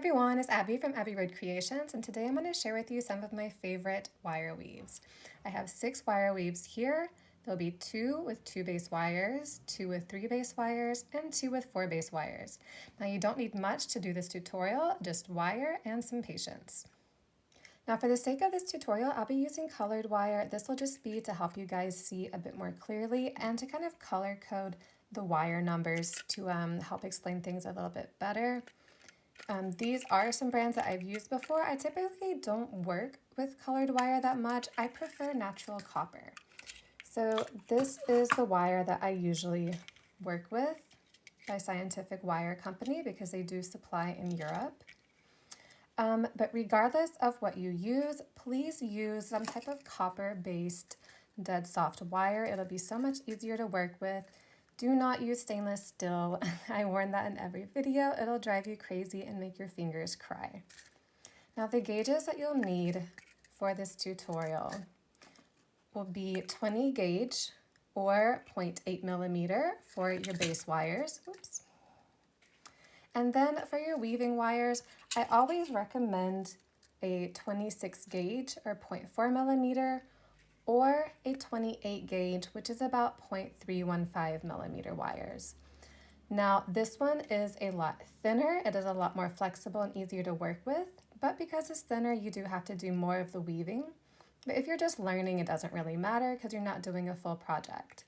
everyone, it's Abby from Abby Road Creations, and today I'm going to share with you some of my favorite wire weaves. I have 6 wire weaves here. There'll be 2 with 2 base wires, 2 with 3 base wires, and 2 with 4 base wires. Now you don't need much to do this tutorial, just wire and some patience. Now for the sake of this tutorial, I'll be using colored wire. This will just be to help you guys see a bit more clearly and to kind of color code the wire numbers to help explain things a little bit better. These are some brands that I've used before. I typically don't work with colored wire that much. I prefer natural copper. So this is the wire that I usually work with by Scientific Wire Company because they do supply in Europe. But regardless of what you use, please use some type of copper-based dead soft wire. It'll be so much easier to work with. Do not use stainless steel. I warn that in every video. It'll drive you crazy and make your fingers cry. Now the gauges that you'll need for this tutorial will be 20 gauge or 0.8 millimeter for your base wires. Oops. And then for your weaving wires, I always recommend a 26 gauge or 0.4 millimeter or a 28 gauge, which is about 0.315 millimeter wires. Now this one is a lot thinner, it is a lot more flexible and easier to work with, but because it's thinner, you do have to do more of the weaving. But if you're just learning, it doesn't really matter because you're not doing a full project.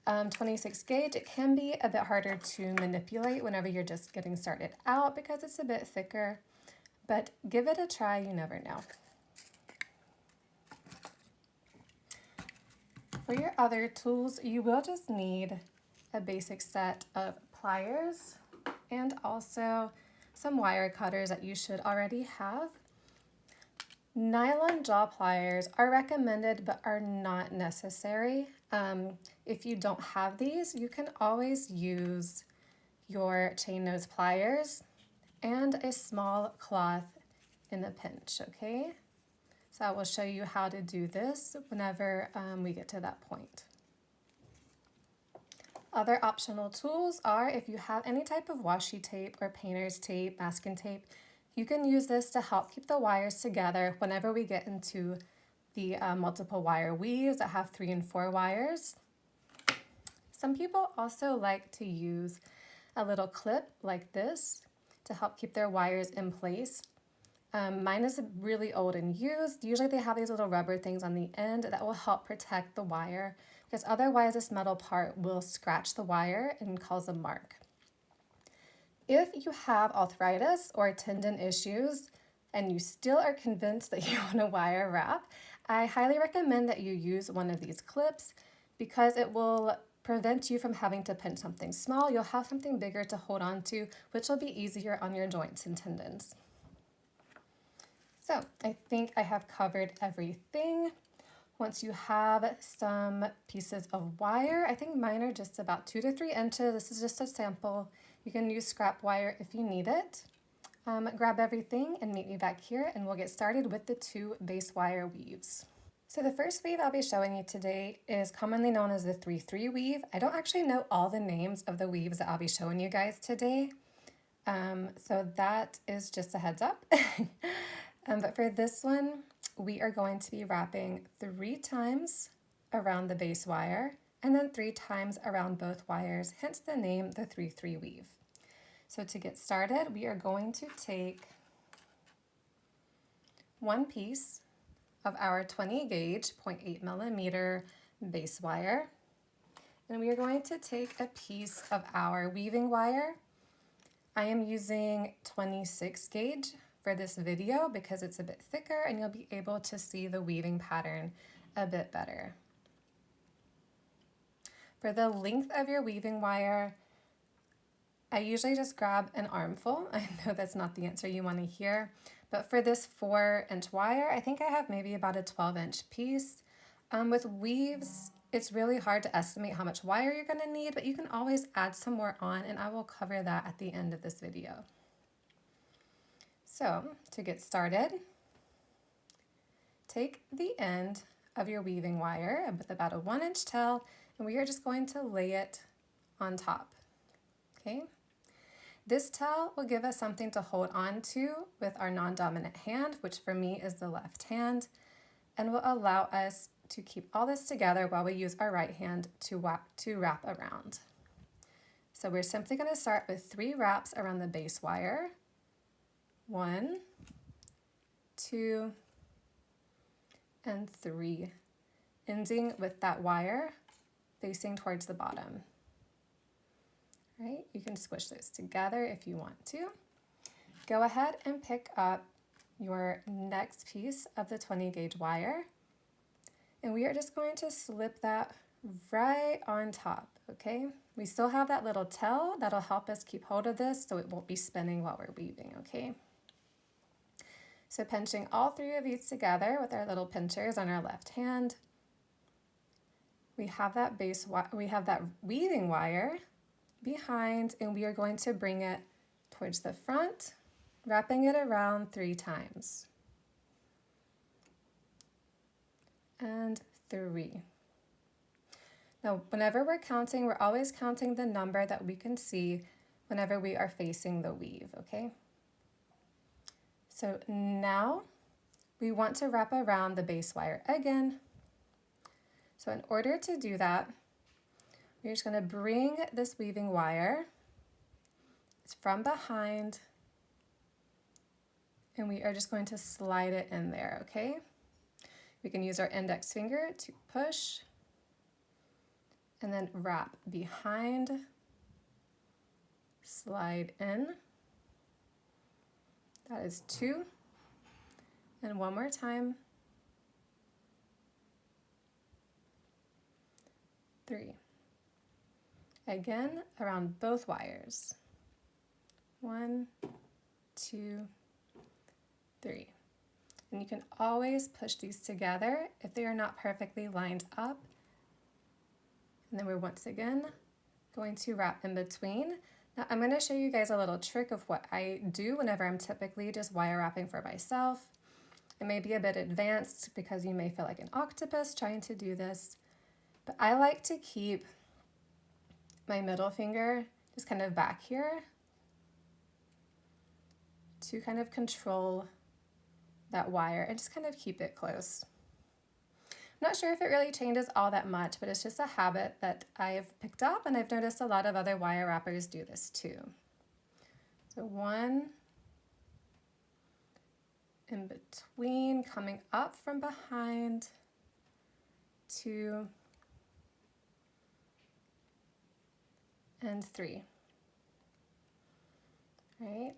26 gauge, it can be a bit harder to manipulate whenever you're just getting started out because it's a bit thicker, but give it a try, you never know. For your other tools, you will just need a basic set of pliers and also some wire cutters that you should already have. Nylon jaw pliers are recommended but are not necessary. If you don't have these, you can always use your chain nose pliers and a small cloth in a pinch, okay? So I will show you how to do this whenever we get to that point. Other optional tools are if you have any type of washi tape or painter's tape, masking tape, you can use this to help keep the wires together whenever we get into the multiple wire weaves that have 3 and 4 wires. Some people also like to use a little clip like this to help keep their wires in place. Mine is really old and used. Usually they have these little rubber things on the end that will help protect the wire because otherwise this metal part will scratch the wire and cause a mark. If you have arthritis or tendon issues and you still are convinced that you want a wire wrap, I highly recommend that you use one of these clips because it will prevent you from having to pinch something small. You'll have something bigger to hold on to, which will be easier on your joints and tendons. So I think I have covered everything. Once you have some pieces of wire, I think mine are just about 2 to 3 inches. This is just a sample. You can use scrap wire if you need it. Grab everything and meet me back here and we'll get started with the 2 base wire weaves. So the first weave I'll be showing you today is commonly known as the 3-3 weave. I don't actually know all the names of the weaves that I'll be showing you guys today. So that is just a heads up. But for this one, we are going to be wrapping 3 times around the base wire and then 3 times around both wires, hence the name, the 3-3 weave. So to get started, we are going to take one piece of our 20 gauge 0.8 millimeter base wire, and we are going to take a piece of our weaving wire. I am using 26 gauge for this video because it's a bit thicker and you'll be able to see the weaving pattern a bit better. For the length of your weaving wire, I usually just grab an armful. I know that's not the answer you want to hear, but for this 4-inch wire, I think I have maybe about a 12-inch piece. With weaves, it's really hard to estimate how much wire you're going to need, but you can always add some more on, and I will cover that at the end of this video. So, to get started, take the end of your weaving wire with about a 1-inch tail, and we are just going to lay it on top, okay? This towel will give us something to hold on to with our non-dominant hand, which for me is the left hand, and will allow us to keep all this together while we use our right hand to wrap around. So we're simply going to start with 3 wraps around the base wire. 1, 2, and 3, ending with that wire facing towards the bottom. Right? You can squish those together if you want to. Go ahead and pick up your next piece of the 20 gauge wire, and we are just going to slip that right on top, okay? We still have that little tail that'll help us keep hold of this so it won't be spinning while we're weaving, okay? So pinching all 3 of these together with our little pinchers on our left hand, we have that weaving wire behind, and we are going to bring it towards the front, wrapping it around 3 times. And 3. Now, whenever we're counting, we're always counting the number that we can see whenever we are facing the weave, okay? So now we want to wrap around the base wire again. So in order to do that, we're just going to bring this weaving wire, it's from behind, and we are just going to slide it in there, okay? We can use our index finger to push, and then wrap behind, slide in. That is 2, and one more time, 3. Again, around both wires. 1, 2, 3. And you can always push these together if they are not perfectly lined up. And then we're once again going to wrap in between. Now I'm going to show you guys a little trick of what I do whenever I'm typically just wire wrapping for myself. It may be a bit advanced because you may feel like an octopus trying to do this, but I like to keep my middle finger just kind of back here to kind of control that wire and just kind of keep it close. I'm not sure if it really changes all that much, but it's just a habit that I've picked up, and I've noticed a lot of other wire wrappers do this too. So 1 in between, coming up from behind, 2, and 3. Right?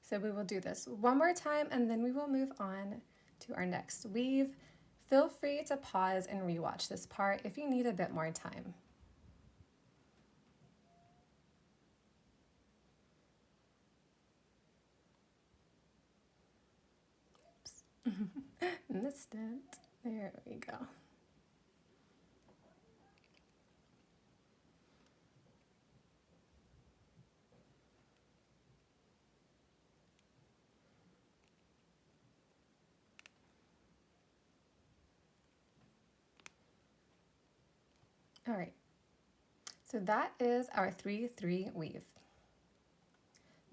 So we will do this one more time, and then we will move on to our next weave. Feel free to pause and rewatch this part if you need a bit more time. Oops. Missed it. There we go. All right, so that is our 3-3 weave.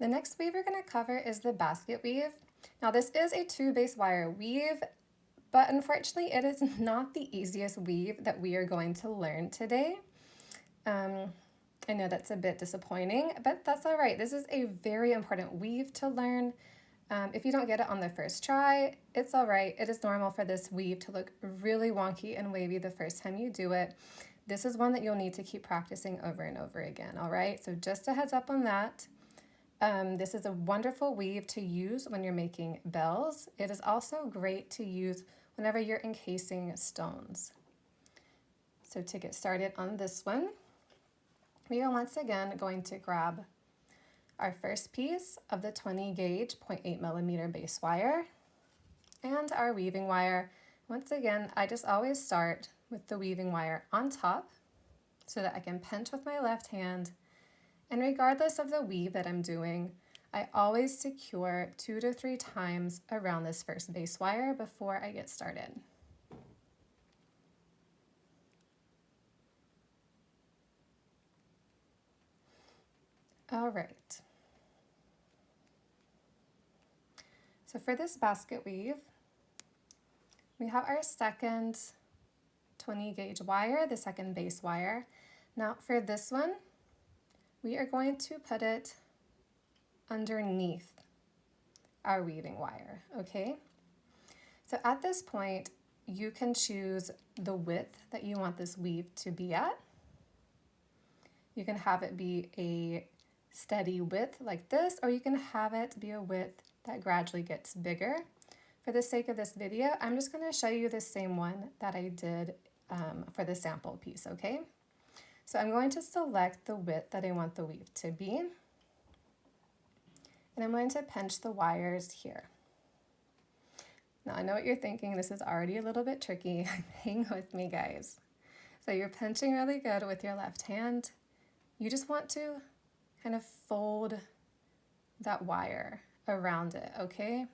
The next weave we're going to cover is the basket weave. Now this is a 2 base wire weave, but unfortunately it is not the easiest weave that we are going to learn today. I know that's a bit disappointing, but that's all right. This is a very important weave to learn. If you don't get it on the first try, it's all right. It is normal for this weave to look really wonky and wavy the first time you do it. This is one that you'll need to keep practicing over and over again, all right? So just a heads up on that. This is a wonderful weave to use when you're making bells. It is also great to use whenever you're encasing stones. So to get started on this one, we are once again going to grab our first piece of the 20 gauge 0.8 millimeter base wire and our weaving wire. Once again, I just always start with the weaving wire on top so that I can pinch with my left hand, and regardless of the weave that I'm doing, I always secure 2 to 3 times around this first base wire before I get started. All right. So for this basket weave, we have our second 20 gauge wire, the second base wire. Now for this one, we are going to put it underneath our weaving wire, okay? So at this point, you can choose the width that you want this weave to be at. You can have it be a steady width like this, or you can have it be a width that gradually gets bigger. For the sake of this video, I'm just going to show you the same one that I did for the sample piece, okay? So I'm going to select the width that I want the weave to be, and I'm going to pinch the wires here. Now I know what you're thinking, this is already a little bit tricky. Hang with me, guys. So you're pinching really good with your left hand. You just want to kind of fold that wire around it, okay?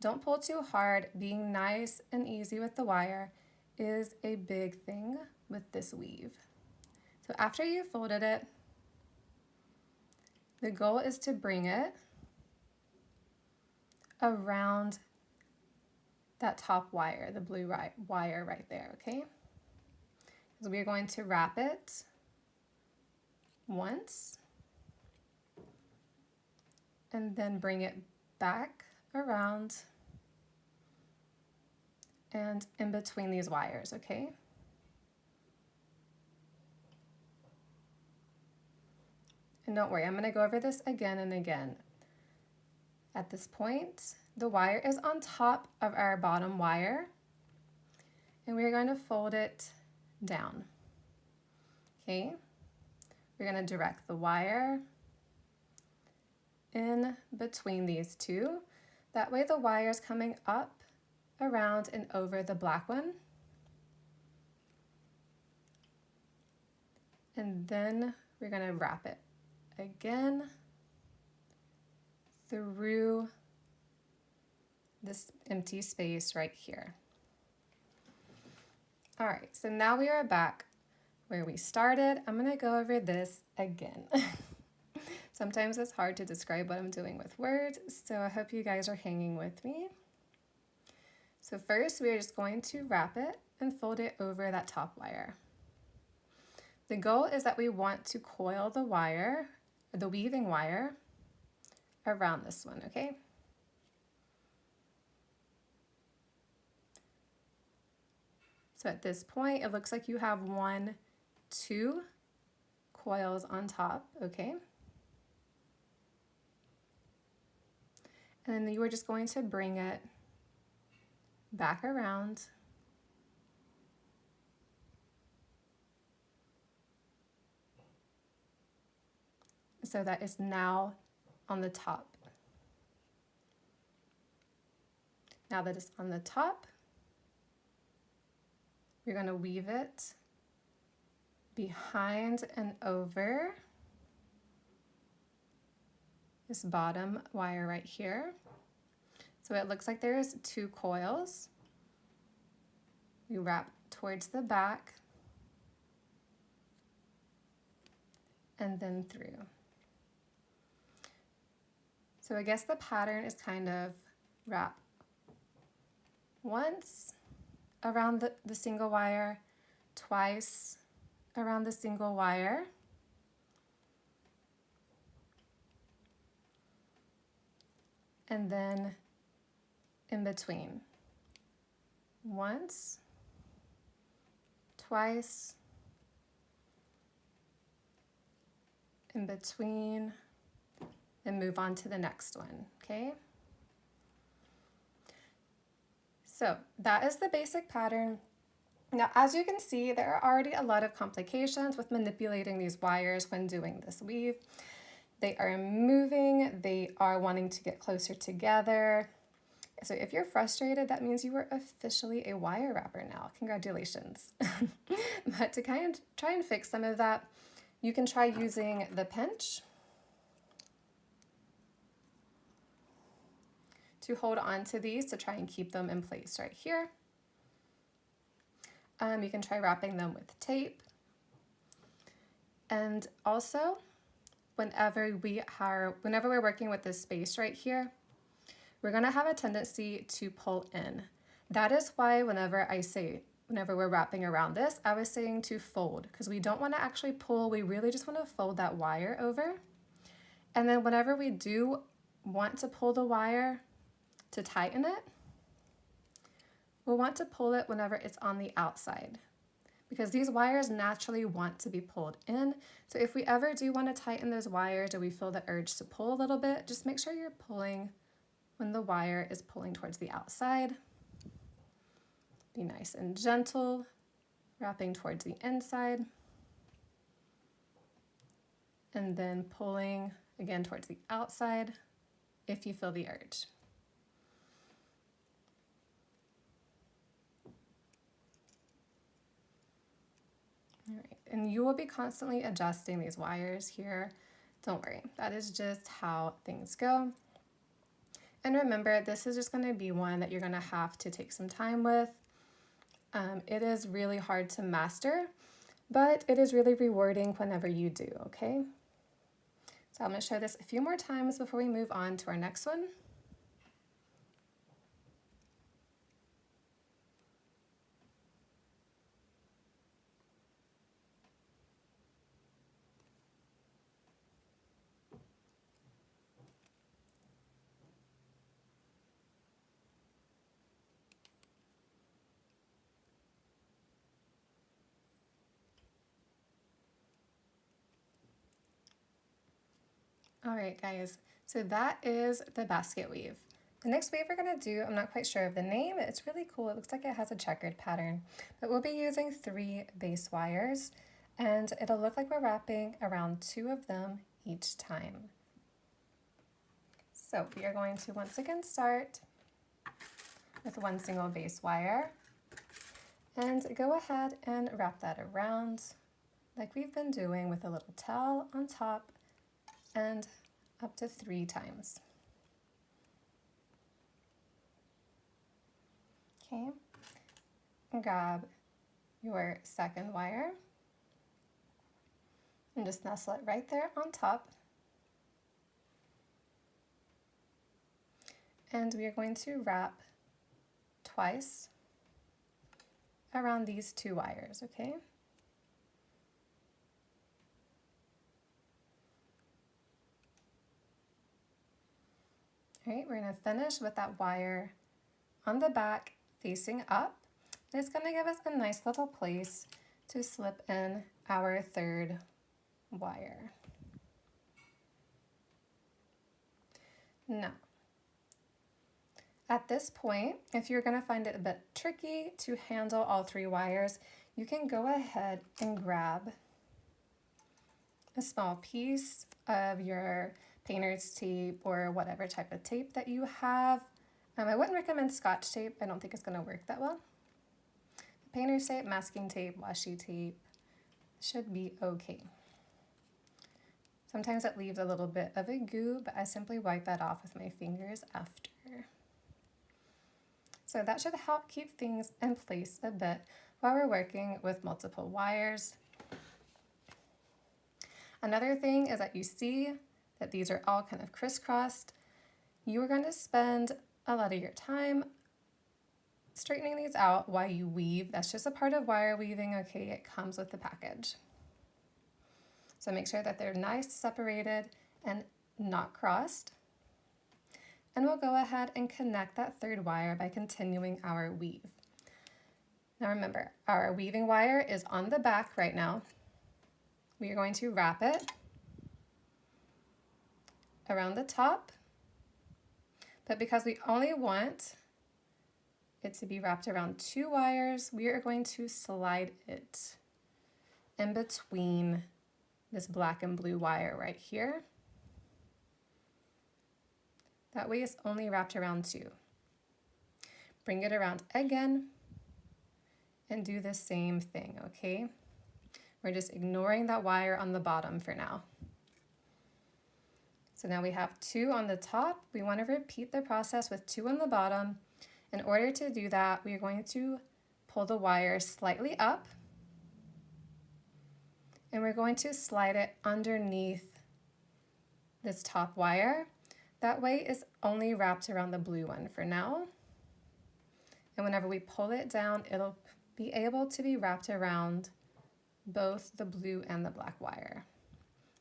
Don't pull too hard. Being nice and easy with the wire is a big thing with this weave. So after you've folded it, the goal is to bring it around that top wire, the blue wire right there, okay? So we're going to wrap it once and then bring it back around and in between these wires, okay? And don't worry, I'm going to go over this again and again. At this point, the wire is on top of our bottom wire, and we're going to fold it down, okay? We're going to direct the wire in between these two. That way the wire is coming up, around, and over the black one. And then we're going to wrap it again through this empty space right here. All right, so now we are back where we started. I'm going to go over this again. Sometimes it's hard to describe what I'm doing with words, so I hope you guys are hanging with me. So first, we're just going to wrap it and fold it over that top wire. The goal is that we want to coil the wire, the weaving wire, around this one, okay? So at this point, it looks like you have 2 coils on top, okay? And then you are just going to bring it back around so that it's now on the top. Now that it's on the top, we're going to weave it behind and over this bottom wire right here. So it looks like there's 2 coils. We wrap towards the back and then through. So I guess the pattern is kind of wrap once around the single wire, twice around the single wire, and then in between. Once, twice, in between, and move on to the next one, okay? So that is the basic pattern. Now, as you can see, there are already a lot of complications with manipulating these wires when doing this weave. They are moving, they are wanting to get closer together. So if you're frustrated, that means you are officially a wire wrapper now. Congratulations. But to kind of try and fix some of that, you can try using the pinch to hold on to these to try and keep them in place right here. You can try wrapping them with tape. And also, whenever we're working with this space right here, we're gonna have a tendency to pull in. That is why whenever we're wrapping around this, I was saying to fold, because we don't want to actually pull, we really just want to fold that wire over. And then whenever we do want to pull the wire to tighten it, we'll want to pull it whenever it's on the outside, because these wires naturally want to be pulled in. So if we ever do want to tighten those wires, or we feel the urge to pull a little bit, just make sure you're pulling when the wire is pulling towards the outside. Be nice and gentle, wrapping towards the inside, and then pulling again towards the outside if you feel the urge. All right, and you will be constantly adjusting these wires here. Don't worry, that is just how things go. And remember, this is just going to be one that you're going to have to take some time with. It is really hard to master, but it is really rewarding whenever you do, okay? So I'm going to show this a few more times before we move on to our next one. All right, guys, so that is the basket weave. The next weave we're gonna do, I'm not quite sure of the name. It's really cool. It looks like it has a checkered pattern, but we'll be using 3 base wires, and it'll look like we're wrapping around 2 of them each time. So we are going to once again start with 1 single base wire, and go ahead and wrap that around like we've been doing with a little towel on top, and up to 3 times. Okay, grab your second wire and just nestle it right there on top. And we are going to wrap twice around these 2 wires, okay? All right, we're going to finish with that wire on the back facing up. And it's going to give us a nice little place to slip in our 3rd wire. Now, at this point, if you're going to find it a bit tricky to handle all 3 wires, you can go ahead and grab a small piece of your painter's tape or whatever type of tape that you have. I wouldn't recommend Scotch tape. I don't think it's going to work that well. Painter's tape, masking tape, washi tape should be okay. Sometimes it leaves a little bit of a goo, but I simply wipe that off with my fingers after. So that should help keep things in place a bit while we're working with multiple wires. Another thing is that you see that these are all kind of crisscrossed. You are going to spend a lot of your time straightening these out while you weave. That's just a part of wire weaving, okay? It comes with the package. So make sure that they're nice, separated, and not crossed. And we'll go ahead and connect that 3rd wire by continuing our weave. Now remember, our weaving wire is on the back right now. We are going to wrap it around the top, but because we only want it to be wrapped around 2 wires, we are going to slide it in between this black and blue wire right here. That way it's only wrapped around 2. Bring it around again and do the same thing, okay? We're just ignoring that wire on the bottom for now. So now we have 2 on the top. We want to repeat the process with 2 on the bottom. In order to do that, we are going to pull the wire slightly up, and we're going to slide it underneath this top wire. That way it's only wrapped around the blue one for now. And whenever we pull it down, it'll be able to be wrapped around both the blue and the black wire.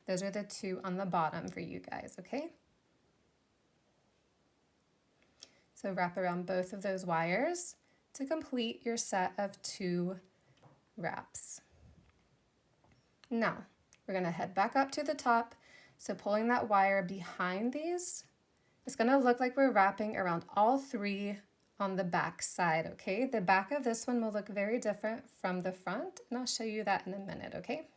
Those are the two on the bottom for you guys, okay? So wrap around both of those wires to complete your set of 2 wraps. Now, we're gonna head back up to the top. So pulling that wire behind these, it's gonna look like we're wrapping around all 3 on the back side, okay? The back of this one will look very different from the front, and I'll show you that in a minute, okay?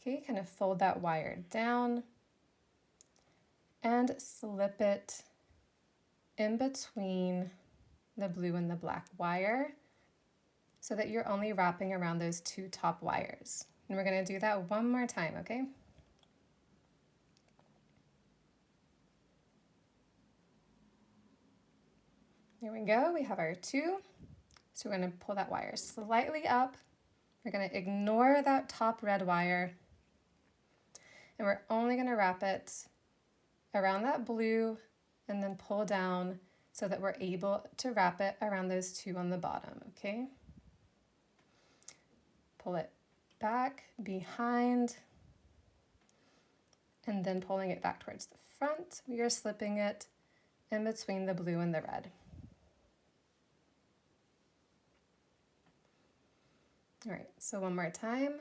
Okay, kind of fold that wire down and slip it in between the blue and the black wire so that you're only wrapping around those 2 top wires. And we're gonna do that one more time, okay? Here we go, we have our 2. So we're gonna pull that wire slightly up. We're gonna ignore that top red wire, and we're only gonna wrap it around that blue and then pull down so that we're able to wrap it around those 2 on the bottom, okay? Pull it back, behind, and then pulling it back towards the front. We are slipping it in between the blue and the red. All right, so one more time.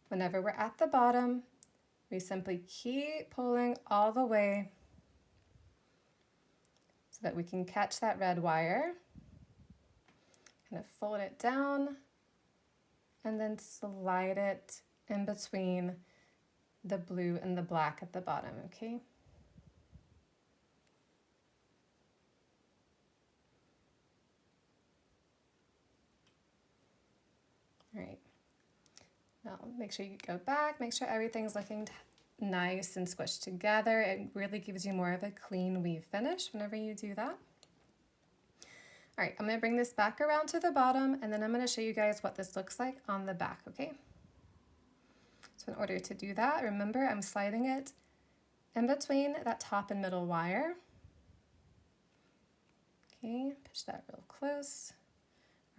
Whenever we're at the bottom, we simply keep pulling all the way so that we can catch that red wire. Kind of fold it down and then slide it in between the blue and the black at the bottom, okay? All right, now make sure you go back, make sure everything's looking nice and squished together. It really gives you more of a clean weave finish whenever you do that. All right, I'm gonna bring this back around to the bottom, and then I'm gonna show you guys what this looks like on the back, okay? So in order to do that, remember I'm sliding it in between that top and middle wire. Okay, push that real close,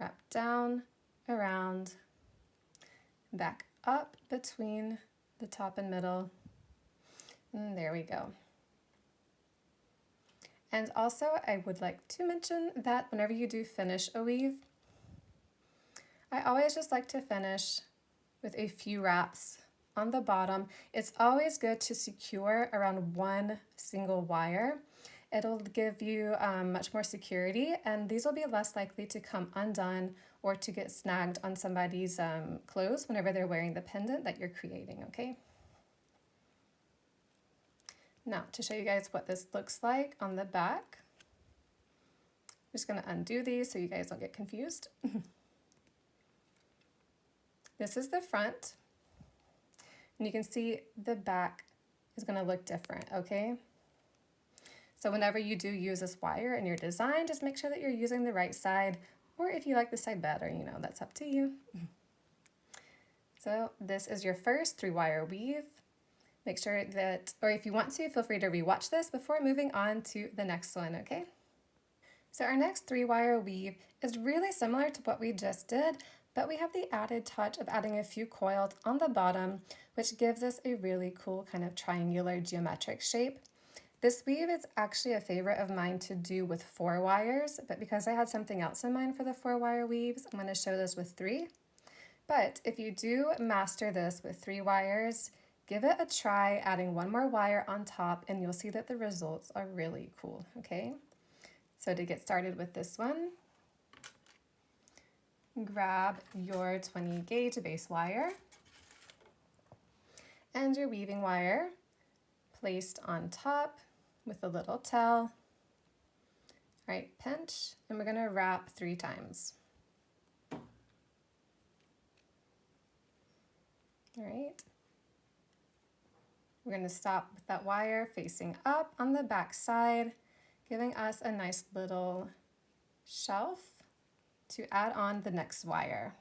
wrap down, around, back up between the top and middle, and there we go. And also I would like to mention that whenever you do finish a weave, I always just like to finish with a few wraps on the bottom. It's always good to secure around one single wire. It'll give you much more security, and these will be less likely to come undone or to get snagged on somebody's clothes whenever they're wearing the pendant that you're creating, okay? Now, to show you guys what this looks like on the back, I'm just gonna undo these so you guys don't get confused. This is the front, and you can see the back is gonna look different, okay? So whenever you do use this wire in your design, just make sure that you're using the right side, or if you like this side better, you know, that's up to you. So this is your first 3-wire weave. Make sure that, or if you want to, feel free to rewatch this before moving on to the next one, okay? So our next 3-wire weave is really similar to what we just did, but we have the added touch of adding a few coils on the bottom, which gives us a really cool kind of triangular geometric shape. This weave is actually a favorite of mine to do with 4 wires, but because I had something else in mind for the 4-wire weaves, I'm going to show this with 3. But if you do master this with 3 wires, give it a try adding 1 more wire on top, and you'll see that the results are really cool, okay? So to get started with this one, grab your 20 gauge base wire and your weaving wire placed on top with a little tail. All right, pinch, and we're gonna wrap 3 times. All right. We're gonna stop with that wire facing up on the back side, giving us a nice little shelf to add on the next wire.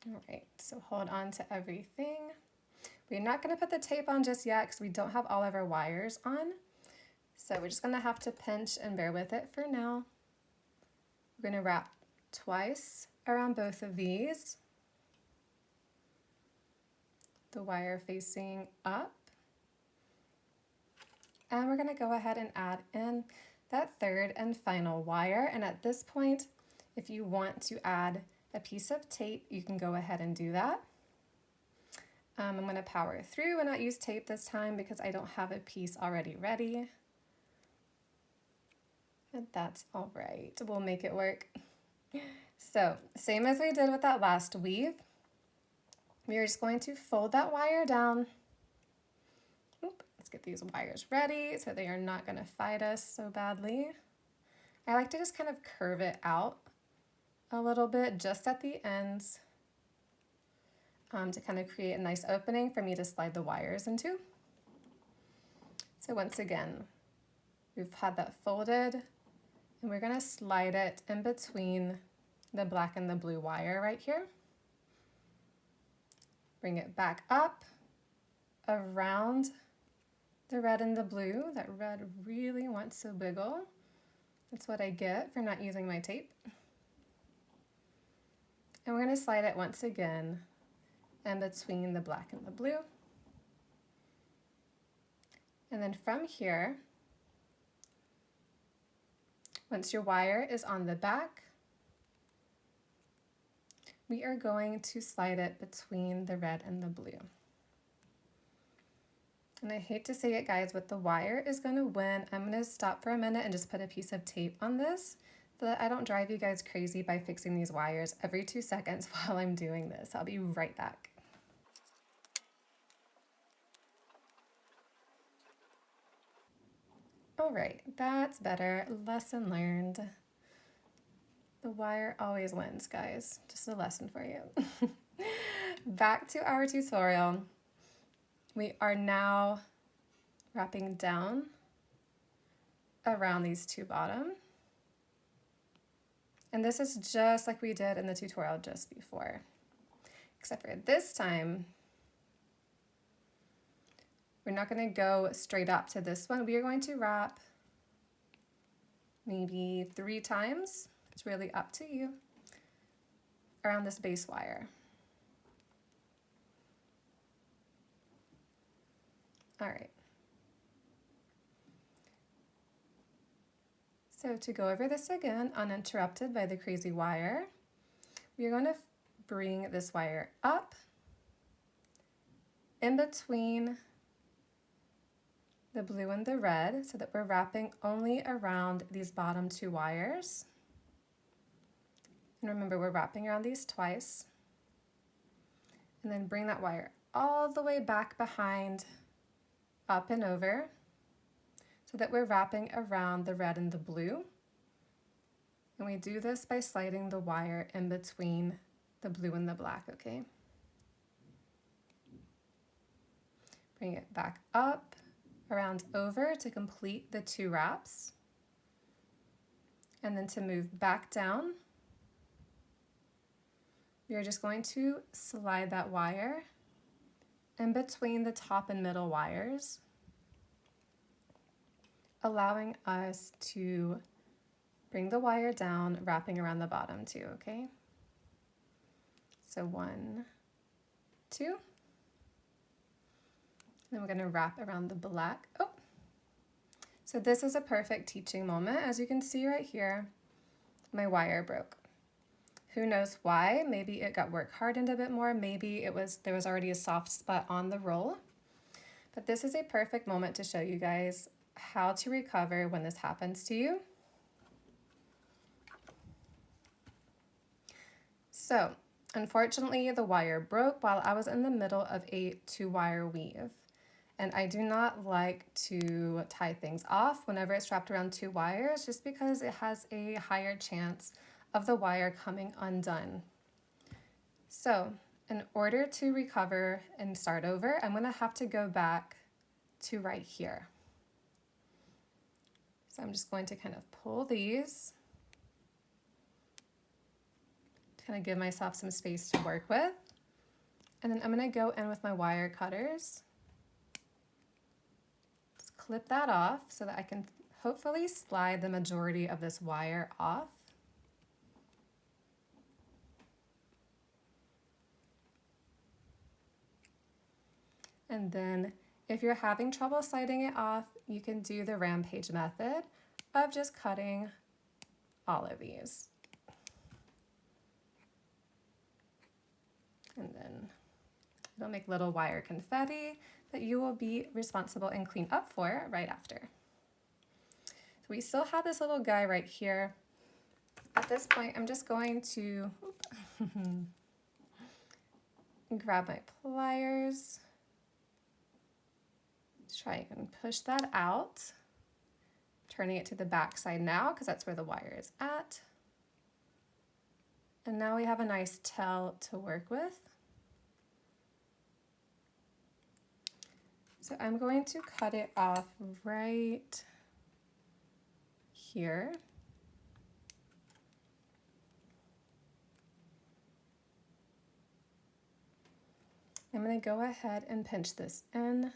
All right, so hold on to everything. We're not going to put the tape on just yet because we don't have all of our wires on. So we're just going to have to pinch and bear with it for now. We're going to wrap twice around both of these. The wire facing up. And we're going to go ahead and add in that third and final wire. And at this point, if you want to add a piece of tape, you can go ahead and do that. I'm going to power through and not use tape this time because I don't have a piece already ready. And that's all right. We'll make it work. So, same as we did with that last weave, we are just going to fold that wire down. Let's get these wires ready so they are not going to fight us so badly. I like to just kind of curve it out a little bit just at the ends to kind of create a nice opening for me to slide the wires into. So once again, we've had that folded and we're going to slide it in between the black and the blue wire right here. Bring it back up around the red and the blue. That red really wants to wiggle. That's what I get for not using my tape. And we're going to slide it once again in between the black and the blue. And then from here, once your wire is on the back, we are going to slide it between the red and the blue. And I hate to say it, guys, but the wire is going to win. I'm going to stop for a minute and just put a piece of tape on this so that I don't drive you guys crazy by fixing these wires every 2 seconds while I'm doing this. I'll be right back. All right, that's better. Lesson learned. The wire always wins, guys. Just a lesson for you. Back to our tutorial. We are now wrapping down around these two bottom. And this is just like we did in the tutorial just before. Except for this time, we're not going to go straight up to this one. We are going to wrap maybe 3 times. It's really up to you. Around this base wire. All right. So to go over this again, uninterrupted by the crazy wire, we are going to bring this wire up in between the blue and the red so that we're wrapping only around these bottom 2 wires. And remember, we're wrapping around these twice. And then bring that wire all the way back behind, up and over, so that we're wrapping around the red and the blue. And we do this by sliding the wire in between the blue and the black, okay? Bring it back up, around over to complete the 2 wraps. And then to move back down, we are just going to slide that wire in between the top and middle wires, allowing us to bring the wire down, wrapping around the bottom too, okay? So 1, 2. Then we're going to wrap around the black. Oh, so this is a perfect teaching moment. As you can see right here, my wire broke. Who knows why? Maybe it got work hardened a bit more. Maybe there was already a soft spot on the roll. But this is a perfect moment to show you guys how to recover when this happens to you. So, unfortunately, the wire broke while I was in the middle of a 2-wire weave. And I do not like to tie things off whenever it's wrapped around 2 wires, just because it has a higher chance of the wire coming undone. So, in order to recover and start over, I'm going to have to go back to right here. So I'm just going to kind of pull these kind of give myself some space to work with. And then I'm going to go in with my wire cutters. Just clip that off so that I can hopefully slide the majority of this wire off. And then if you're having trouble sliding it off, you can do the rampage method of just cutting all of these. And then it'll make little wire confetti that you will be responsible and clean up for right after. So we still have this little guy right here. At this point, I'm just going to grab my pliers. Try and push that out. Turning it to the back side now because that's where the wire is at. And now we have a nice tail to work with. So I'm going to cut it off right here. I'm going to go ahead and pinch this in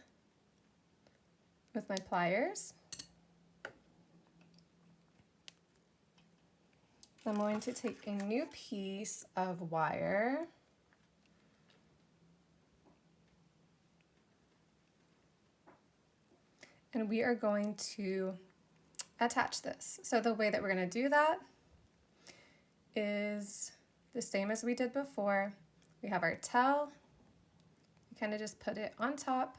with my pliers. I'm going to take a new piece of wire and we are going to attach this. So the way that we're going to do that is the same as we did before. We have our tail, we kind of just put it on top,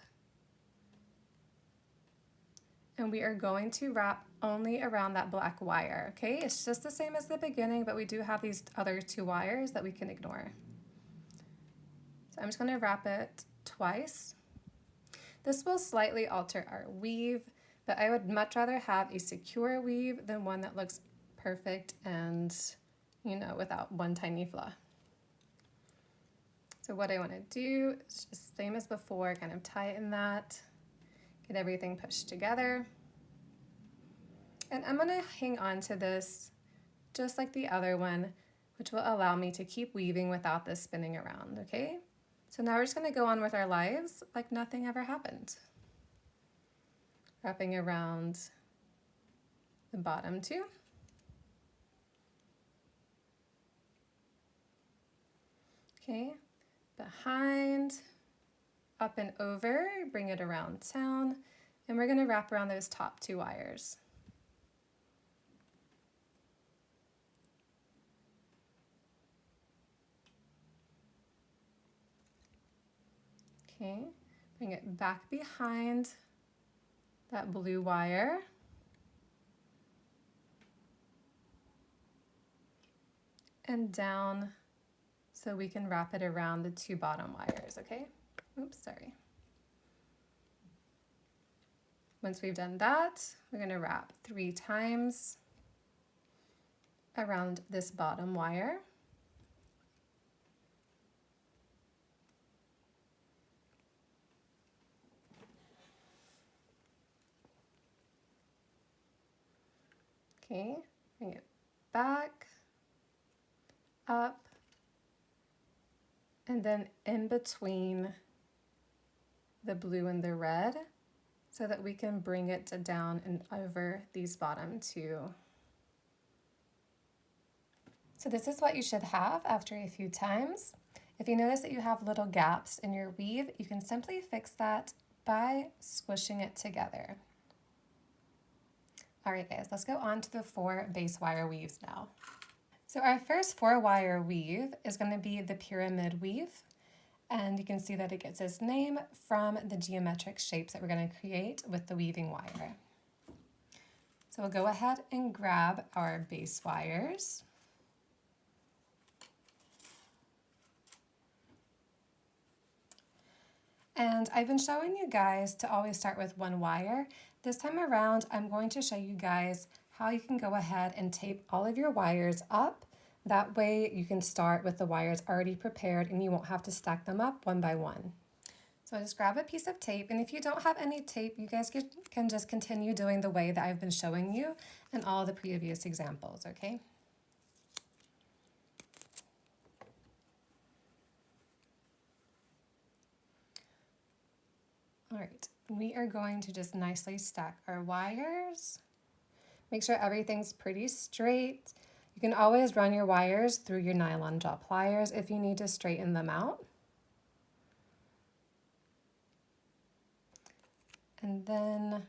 and we are going to wrap only around that black wire, okay? It's just the same as the beginning, but we do have these other two wires that we can ignore. So I'm just going to wrap it twice. This will slightly alter our weave, but I would much rather have a secure weave than one that looks perfect and, you know, without one tiny flaw. So what I want to do is just same as before, kind of tighten that, get everything pushed together. And I'm going to hang on to this just like the other one, which will allow me to keep weaving without this spinning around, okay? So now we're just going to go on with our lives like nothing ever happened. Wrapping around the bottom two. Okay, behind, up and over, bring it around town, and we're going to wrap around those top two wires. Okay, bring it back behind that blue wire. And down so we can wrap it around the two bottom wires, okay? Oops, sorry. Once we've done that, we're going to wrap 3 times around this bottom wire. Okay, bring it back, up, and then in between the blue and the red so that we can bring it down and over these bottom two. So this is what you should have after a few times. If you notice that you have little gaps in your weave, you can simply fix that by squishing it together. All right, guys, let's go on to the 4 base wire weaves now. So our first 4-wire weave is going to be the pyramid weave, and you can see that it gets its name from the geometric shapes that we're going to create with the weaving wire. So we'll go ahead and grab our base wires. And I've been showing you guys to always start with 1 wire. This time around, I'm going to show you guys how you can go ahead and tape all of your wires up. That way you can start with the wires already prepared and you won't have to stack them up one by one. So just grab a piece of tape, and if you don't have any tape, you guys can just continue doing the way that I've been showing you in all the previous examples, okay? All right, we are going to just nicely stack our wires. Make sure everything's pretty straight. You can always run your wires through your nylon jaw pliers if you need to straighten them out. And then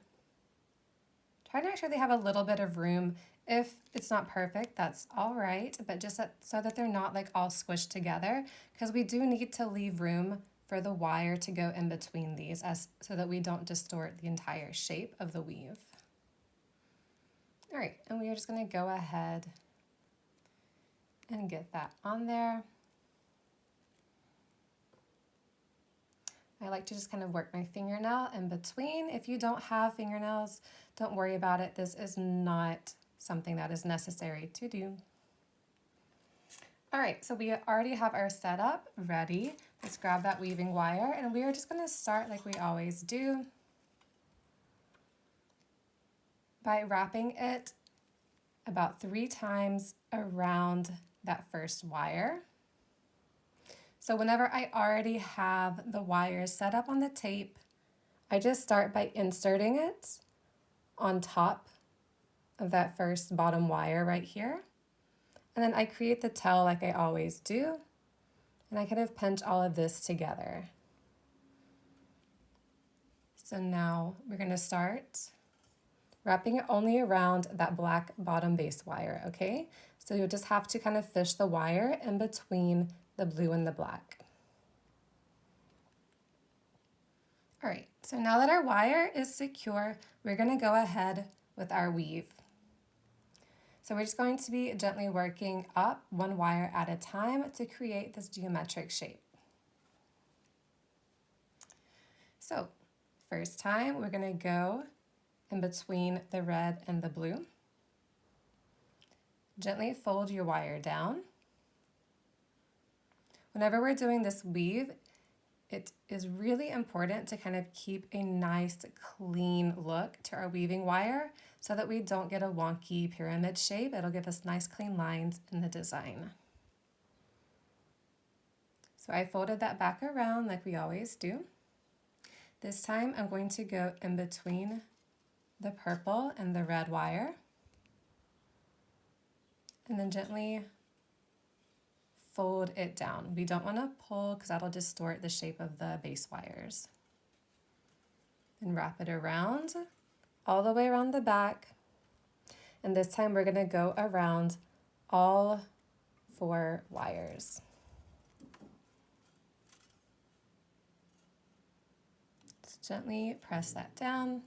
try to make sure they have a little bit of room. If it's not perfect, that's all right, but just so that they're not like all squished together, because we do need to leave room for the wire to go in between these so that we don't distort the entire shape of the weave. All right, and we are just going to go ahead and get that on there. I like to just kind of work my fingernail in between. If you don't have fingernails, don't worry about it. This is not something that is necessary to do. All right, so we already have our setup ready. Let's grab that weaving wire, and we are just going to start like we always do by wrapping it about 3 times around that first wire. So whenever I already have the wires set up on the tape, I just start by inserting it on top of that first bottom wire right here. And then I create the tail like I always do. And I kind of pinch all of this together. So now we're going to start wrapping it only around that black bottom base wire, okay? So you'll just have to kind of fish the wire in between the blue and the black. All right, so now that our wire is secure, we're going to go ahead with our weave. So we're just going to be gently working up 1 wire at a time to create this geometric shape. So first time, we're going to go in between the red and the blue. Gently fold your wire down. Whenever we're doing this weave, it is really important to kind of keep a nice clean look to our weaving wire so that we don't get a wonky pyramid shape. It'll give us nice clean lines in the design. So I folded that back around like we always do. This time I'm going to go in between the purple and the red wire, and then gently fold it down. We don't want to pull because that'll distort the shape of the base wires. And wrap it around, all the way around the back. And this time we're going to go around all 4 wires. Just gently press that down.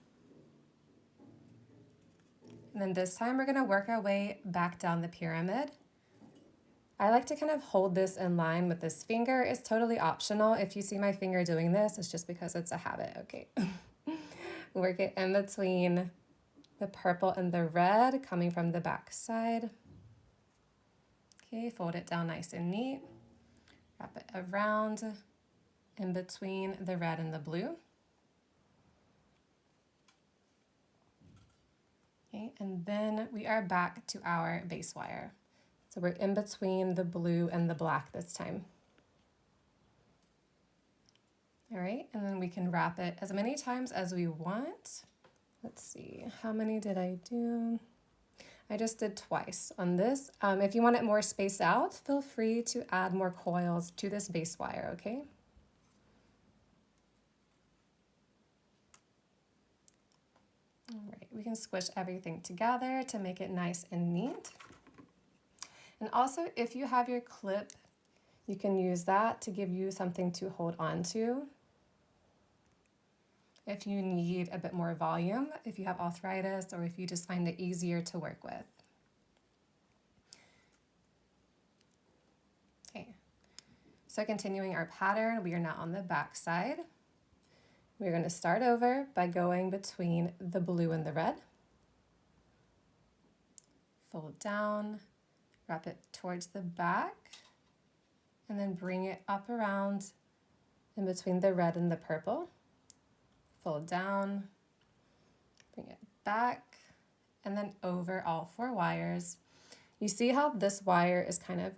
And then this time we're going to work our way back down the pyramid. I like to kind of hold this in line with this finger. It's totally optional. If you see my finger doing this, it's just because it's a habit, okay? Work it in between the purple and the red coming from the back side. Okay, fold it down nice and neat. Wrap it around in between the red and the blue. Okay, and then we are back to our base wire. So we're in between the blue and the black this time. All right, and then we can wrap it as many times as we want. Let's see, how many did I do? I just did twice on this. If you want it more spaced out, feel free to add more coils to this base wire, okay? All right, we can squish everything together to make it nice and neat. And also, if you have your clip, you can use that to give you something to hold on to. If you need a bit more volume, if you have arthritis, or if you just find it easier to work with. Okay, so continuing our pattern, we are now on the back side. We're going to start over by going between the blue and the red. Fold down, wrap it towards the back, and then bring it up around in between the red and the purple. Fold down, bring it back, and then over all 4 wires. You see how this wire is kind of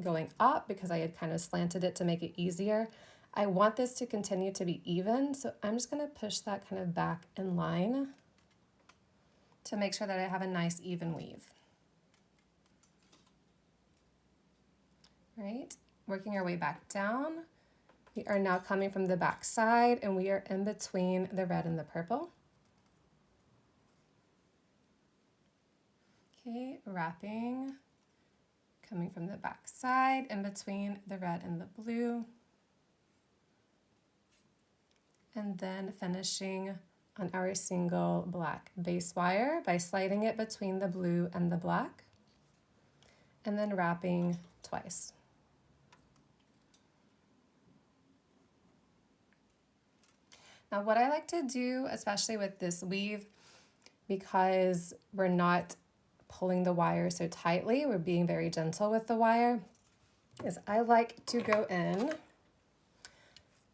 going up because I had kind of slanted it to make it easier. I want this to continue to be even, so I'm just gonna push that kind of back in line to make sure that I have a nice even weave. Right, working our way back down. We are now coming from the back side and we are in between the red and the purple. Okay, wrapping, coming from the back side in between the red and the blue. And then finishing on our single black base wire by sliding it between the blue and the black, and then wrapping twice. Now what I like to do, especially with this weave, because we're not pulling the wire so tightly, we're being very gentle with the wire, is I like to go in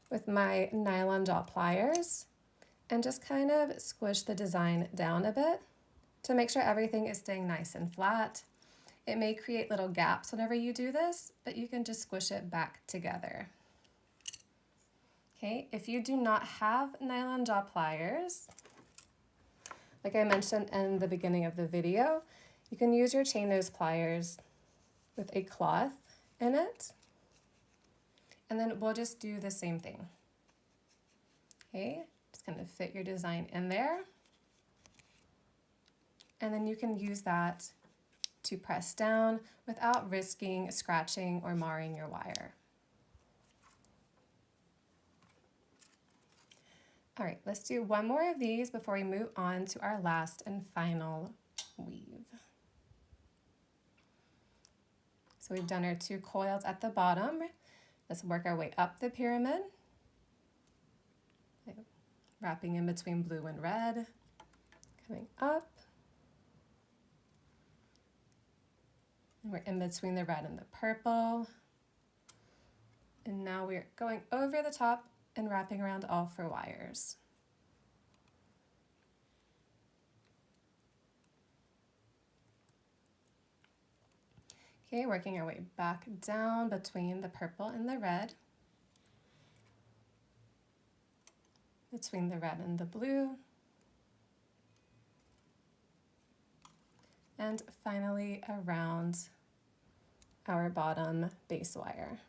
with my nylon jaw pliers and just kind of squish the design down a bit to make sure everything is staying nice and flat. It may create little gaps whenever you do this, but you can just squish it back together. Okay, if you do not have nylon jaw pliers, like I mentioned in the beginning of the video, you can use your chain nose pliers with a cloth in it, and then we'll just do the same thing. Okay, just kind of fit your design in there, and then you can use that to press down without risking scratching or marring your wire. All right, let's do one more of these before we move on to our last and final weave. So we've done our 2 coils at the bottom. Let's work our way up the pyramid. Okay. Wrapping in between blue and red, coming up. And we're in between the red and the purple. And now we're going over the top and wrapping around all 4 wires. Okay, working our way back down between the purple and the red, between the red and the blue, and finally around our bottom base wire.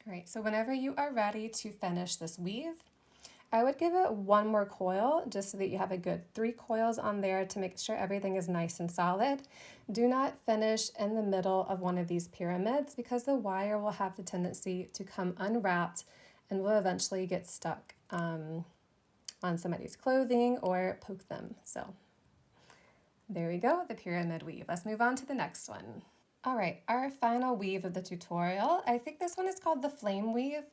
All right, so whenever you are ready to finish this weave, I would give it 1 more coil just so that you have a good 3 coils on there to make sure everything is nice and solid. Do not finish in the middle of one of these pyramids because the wire will have the tendency to come unwrapped and will eventually get stuck on somebody's clothing or poke them. So there we go, the pyramid weave. Let's move on to the next one. All right, our final weave of the tutorial. I think this one is called the flame weave.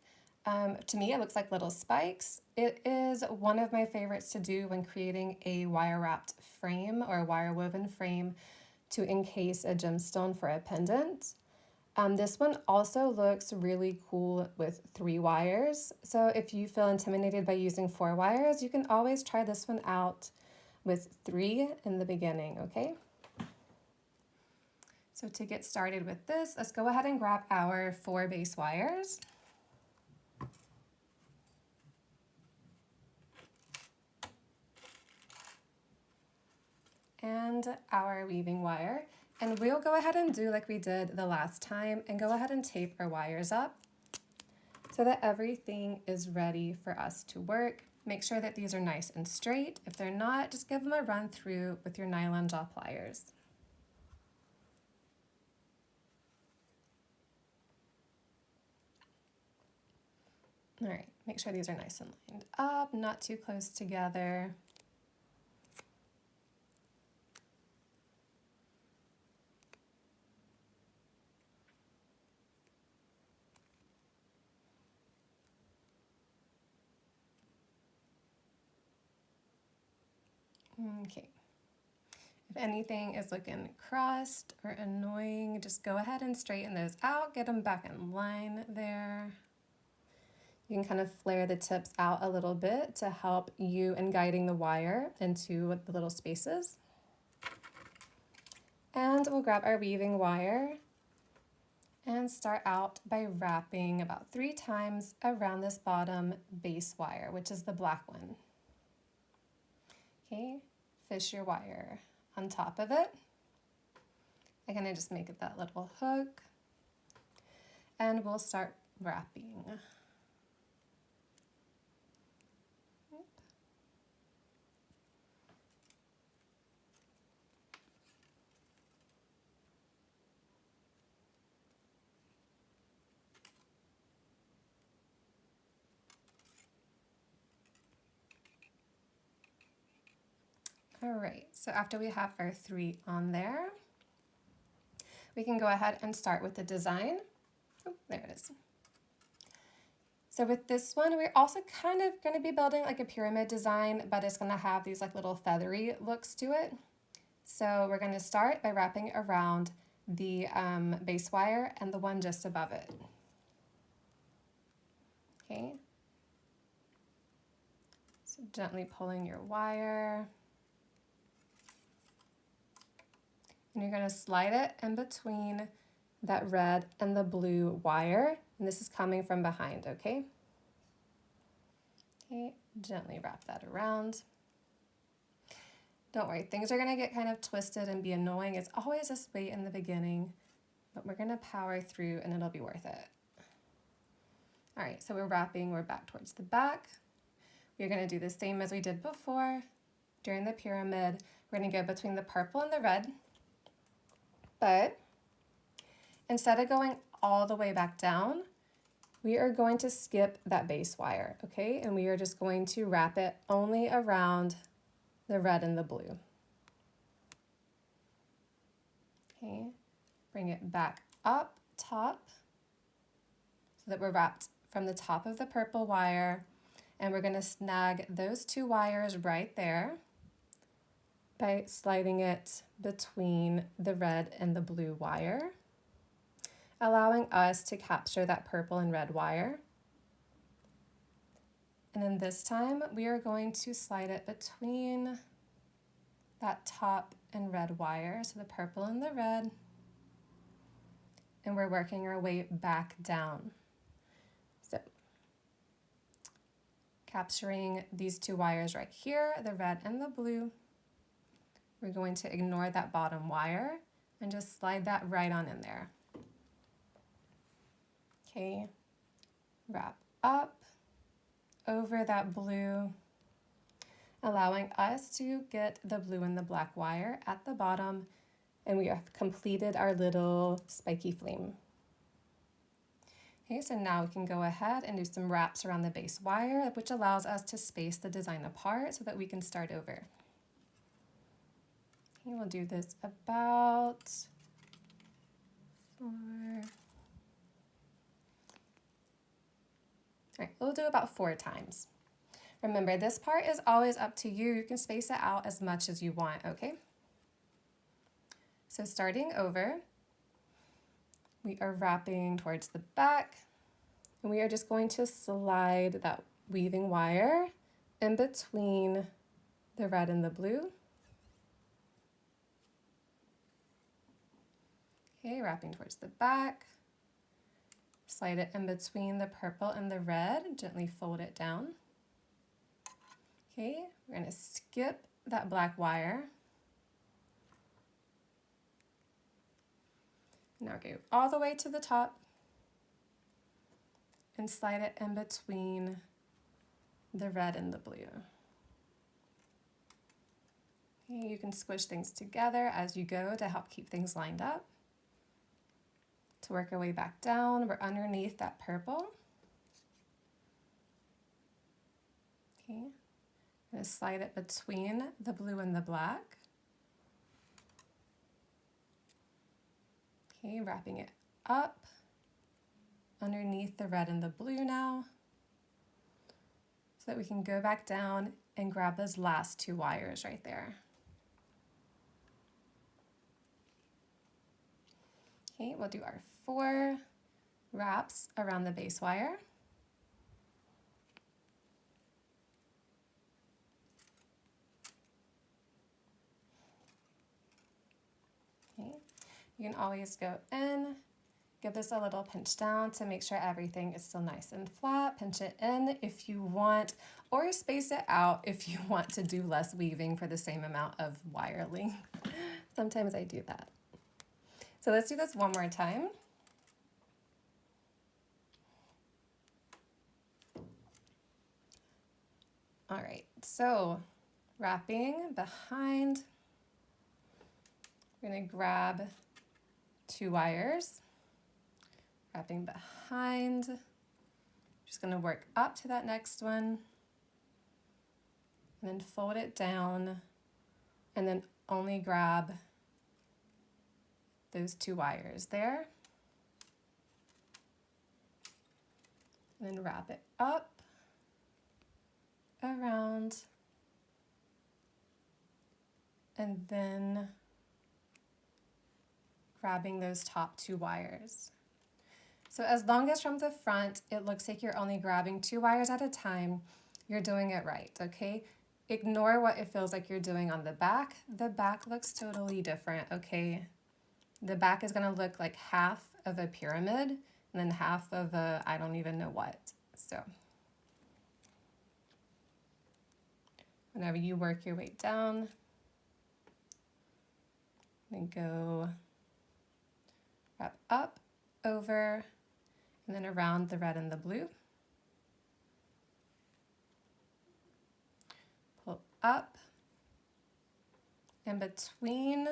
To me, it looks like little spikes. It is one of my favorites to do when creating a wire wrapped frame or a wire woven frame to encase a gemstone for a pendant. This one also looks really cool with 3 wires. So if you feel intimidated by using 4 wires, you can always try this one out with 3 in the beginning, okay? So to get started with this, let's go ahead and grab our 4 base wires. And our weaving wire. And we'll go ahead and do like we did the last time and go ahead and tape our wires up so that everything is ready for us to work. Make sure that these are nice and straight. If they're not, just give them a run through with your nylon jaw pliers. All right, make sure these are nice and lined up, not too close together. Okay. If anything is looking crossed or annoying, just go ahead and straighten those out, get them back in line there. You can kind of flare the tips out a little bit to help you in guiding the wire into the little spaces. And we'll grab our weaving wire and start out by wrapping about 3 times around this bottom base wire, which is the black one. Okay, fish your wire on top of it. I'm gonna just make it that little hook, and we'll start wrapping. All right, so after we have our 3 on there, we can go ahead and start with the design. Oh, there it is. So with this one, we're also kind of going to be building like a pyramid design, but it's going to have these like little feathery looks to it. So we're going to start by wrapping around the base wire and the one just above it. Okay. So gently pulling your wire. And you're going to slide it in between that red and the blue wire. And this is coming from behind, okay? Okay, gently wrap that around. Don't worry, things are going to get kind of twisted and be annoying. It's always this way in the beginning, but we're going to power through and it'll be worth it. All right, so we're wrapping, we're back towards the back. We're going to do the same as we did before. During the pyramid, we're going to go between the purple and the red. But instead of going all the way back down, we are going to skip that base wire, okay? And we are just going to wrap it only around the red and the blue. Okay, bring it back up top so that we're wrapped from the top of the purple wire, and we're going to snag those 2 wires right there by sliding it between the red and the blue wire, allowing us to capture that purple and red wire. And then this time we are going to slide it between that top and red wire, so the purple and the red, and we're working our way back down. So capturing these 2 wires right here, the red and the blue. We're going to ignore that bottom wire and just slide that right on in there. Okay, wrap up over that blue, allowing us to get the blue and the black wire at the bottom, and we have completed our little spiky flame. Okay, so now we can go ahead and do some wraps around the base wire, which allows us to space the design apart so that we can start over. Okay, we'll do this about 4. All right, we'll do about 4 times. Remember, this part is always up to you. You can space it out as much as you want, okay? So starting over, we are wrapping towards the back, and we are just going to slide that weaving wire in between the red and the blue. Okay, wrapping towards the back. Slide it in between the purple and the red, gently fold it down. Okay, we're going to skip that black wire. Now go all the way to the top and slide it in between the red and the blue. Okay, you can squish things together as you go to help keep things lined up. To work our way back down, we're underneath that purple. Okay, I'm going to slide it between the blue and the black. Okay, wrapping it up underneath the red and the blue now, so that we can go back down and grab those last 2 wires right there. Okay, we'll do our 4 wraps around the base wire. Okay. You can always go in, give this a little pinch down to make sure everything is still nice and flat. Pinch it in if you want, or space it out if you want to do less weaving for the same amount of wire length. Sometimes I do that. So let's do this one more time. All right, so wrapping behind, we're gonna grab 2 wires, wrapping behind, just gonna work up to that next one, and then fold it down, and then only grab those 2 wires there, and then wrap it up, around, and then grabbing those top 2 wires. So as long as from the front it looks like you're only grabbing 2 wires at a time, you're doing it right, okay? Ignore what it feels like you're doing on the back. The back looks totally different, okay? The back is gonna look like half of a pyramid and then half of a I don't even know what. So whenever you work your way down, then go wrap up, over, and then around the red and the blue. Pull up, in between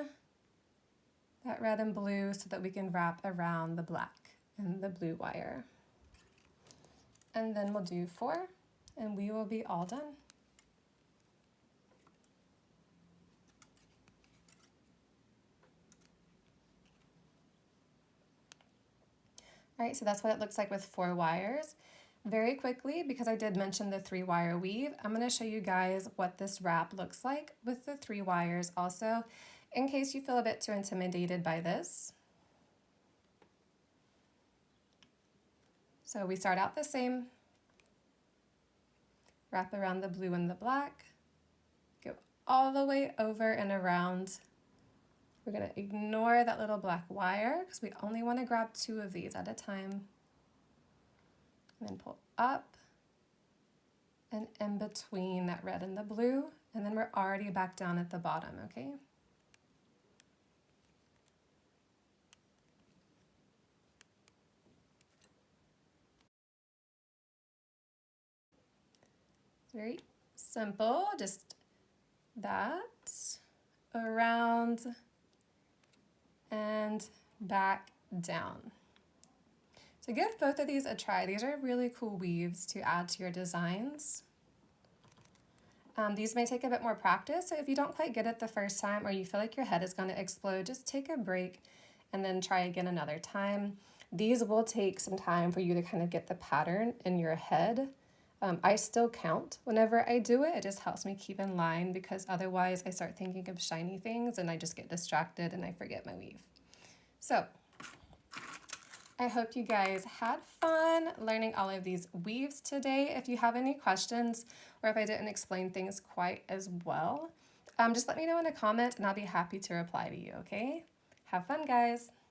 that red and blue so that we can wrap around the black and the blue wire. And then we'll do 4, and we will be all done. All right, so that's what it looks like with 4 wires. Very quickly, because I did mention the 3 wire weave, I'm gonna show you guys what this wrap looks like with the 3 wires also, in case you feel a bit too intimidated by this. So we start out the same, wrap around the blue and the black, go all the way over and around. We're gonna ignore that little black wire because we only wanna grab 2 of these at a time. And then pull up and in between that red and the blue, and then we're already back down at the bottom, okay? Very simple, just that, around, and back down. So give both of these a try. These are really cool weaves to add to your designs. These may take a bit more practice, so if you don't quite get it the first time or you feel like your head is going to explode, just take a break and then try again another time. These will take some time for you to kind of get the pattern in your head. I still count whenever I do it. It just helps me keep in line because otherwise I start thinking of shiny things and I just get distracted and I forget my weave. So I hope you guys had fun learning all of these weaves today. If you have any questions or if I didn't explain things quite as well, just let me know in a comment and I'll be happy to reply to you, okay? Have fun, guys.